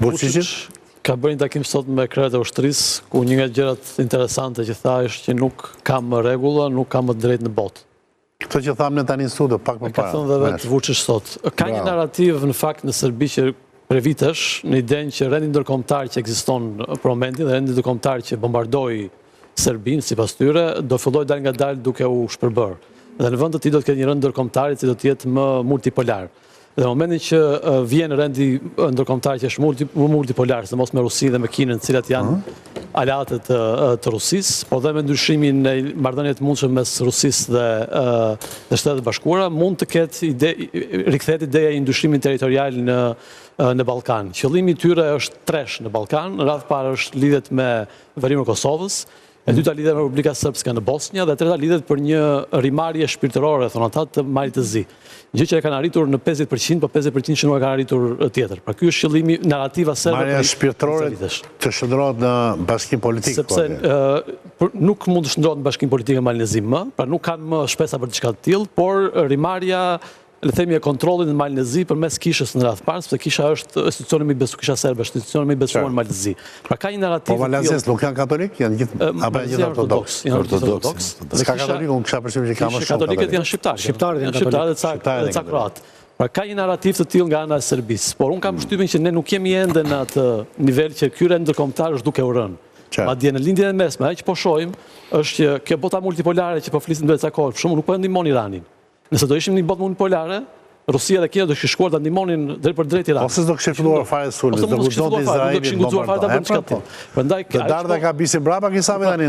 Vučić ka bërë një takim sot me krerët e ushtrisë, ku një nga gjërat interesante që tha është që nuk ka më rregulla, nuk ka më drejt në botë. Këtë që thamë në tani në studio, pak më para. Ka thënë dhe vetë Vučić sot. Ka një narrativ në fakt në Serbi që për vitesh, në idenë që rendi ndërkombëtar që ekziston për momentin dhe rendi ndërkombëtar që bombardoi Serbinë sipas tyre, do fillojë dal nga dal duke u shpërbërë. Dhe në vend të tij do të ketë një rend ndërkombëtar që do të jetë më multipolar. Dhe në momentin që vjen rendi ndërkombëtar që është multipolar, sidomos me Rusinë dhe me Kinën, të cilat janë aleatët të Rusisë, por dhe me ndryshimin e marrëdhënieve të mundshme mes Rusisë dhe Shtetet e Bashkuara, mund të ketë rikthehet ideja e ndryshimit territorial në Ballkan. Qëllimi i tyre është tresh në Ballkan, në radhë parë është lidhet me verimin e Kosovës, e dyta lidhet me Republika Srpska në Bosnjë dhe e treta lidhet për një rimarrje shpirtërore, thonë ata, të Malit të Zi. Gjë që e kanë arritur në 50%, por 50% që nuk e kanë arritur tjetër. Pra ky është qëllimi, narrativa serbe. Marrja shpirtërore të shndrohet në bashkim politik. Sepse nuk mund të shndrohet në bashkim politik e Malinezim më, pra nuk kanë më shpesa për diçka të tillë, por rimarrja, le themi, e kontrollit në Malinezi përmes kishës në radhë parë, sepse kisha është institucioni më i besuar, kisha serbe është institucioni më i besuar në Malinezi. Pra ka një narrativ. Po malazes nuk janë katolik, janë gjithë apo janë gjithë ortodoks. Ortodoks. S'ka katolik, unë kisha përshtypjen që ka më shumë. Katoliket janë shqiptarë. Shqiptarët janë katolikë dhe ca kroatë. Pra ka një narrativ të tillë nga ana e Serbisë, por unë kam përshtypjen që ne nuk jemi ende në atë nivel që ky rend ndërkombëtar është duke u rënë. Madje në lindjen e mesme, ajo që po shohim është që kjo bota multipolare që po flisin vetë ca kohë, për shkakun nuk po ndihmon Iranin. Nëse do ishim një botë multipolare, Rusia dhe Kina do kishte shkuar ta ndihmonin drejt për drejt Iranin. Ose do kishte filluar fare sulmi, do guxonte Izraeli. Do kishin guxuar fare ta bëjnë çka. Prandaj Darda ka bisi brapa kisave tani.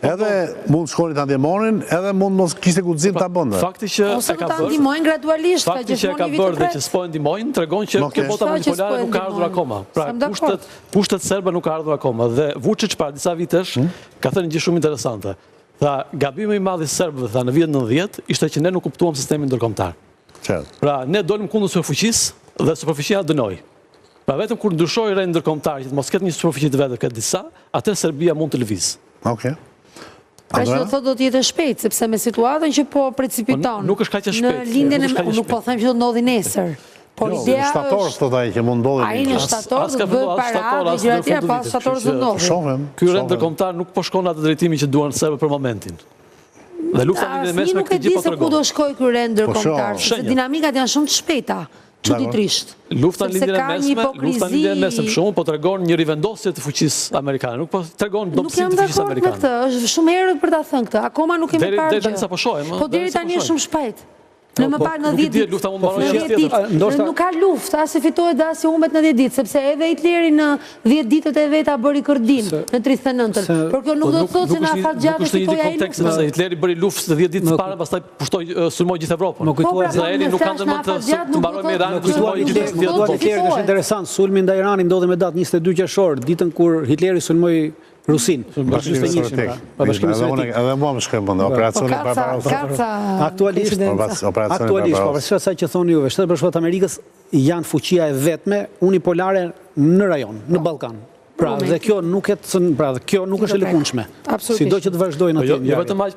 Edhe mund shkonin ta ndihmonin, edhe mund mos kishte guxim ta bënte. Fakti që ose ta ndihmojnë gradualisht, ka gjithmonë një vit dhe që s'po ndihmojnë tregon që kjo bota multipolare nuk ka ardhur akoma. Pra pushtet serbe nuk ka ardhur akoma dhe Vučić para disa vitesh ka thënë gjë shumë interesante. Tha, gabimi i madh i serbëve tha në vitet 90 ishte që ne nuk kuptuam sistemin ndërkombëtar. Pra, ne dolim kundër superfuqisë dhe superfuqia dënoi. Pra, vetëm kur ndryshoi rendi ndërkombëtar që mos ketë një superfuqi të vetë, këtë disa, atë Serbia mund të lëvizë. Okej. Pra që do thotë do të jetë shpejt, sepse me situatën që po precipiton. Nuk është kaq e shpejt. Në lindjen e nuk po them që do ndodhi nesër. Por ideja shtator thotë ai që mund ndodhi. Ai në shtator do bëhet para dhe gjëra të tjera pas shtator do ndodhin. Ky rend ndërkombëtar nuk po shkon atë drejtimin që duan serbët për momentin. Dhe lufta në mesme këtë gjë po tregon. Nuk e di se ku do shkojë ky rend ndërkombëtar, sepse dinamikat janë shumë të shpejta. Çuditërisht. Lufta në lindjen e mesme për shkakun po tregon një rivendosje të fuqisë amerikane, nuk po tregon dobësinë të fuqisë amerikane. Nuk jam dakord me këtë, është shumë herë për ta thënë këtë. Akoma nuk kemi parë. Deri tani sa po shohim, po deri tani është shumë shpejt. Në më parë në 10 ditë. Lufta mund të mbarojë. Nuk ka luftë, as se fitohet dhe as se humbet në 10 ditë, sepse edhe Hitleri në 10 ditët e veta bëri kërdin në 39-ën. Por kjo nuk do të thotë se na afallgjatë fitoja ai. Sepse Hitleri bëri luftë në 10 ditë të para, pastaj pushtoi sulmoi gjithë Evropën. Izraeli nuk ka ndërmend të mbarojë me Iranin, sulmoi gjithë Evropën. Hitleri është interesant, sulmi ndaj Iranit ndodhi me datë 22 qershor, ditën kur Hitleri sulmoi Rusin. Bashkimi Sovjetik. Edhe mua më shkojnë bëndë, operacioni Barbarossa. Aktualisht, pavarësisht asaj që thoni juve, Shtetet Bashkuara të Amerikës janë fuqia e vetme unipolare në rajon, në Ballkan. Pra, dhe kjo nuk është e lëkundshme. Sido që të vazhdojnë atje.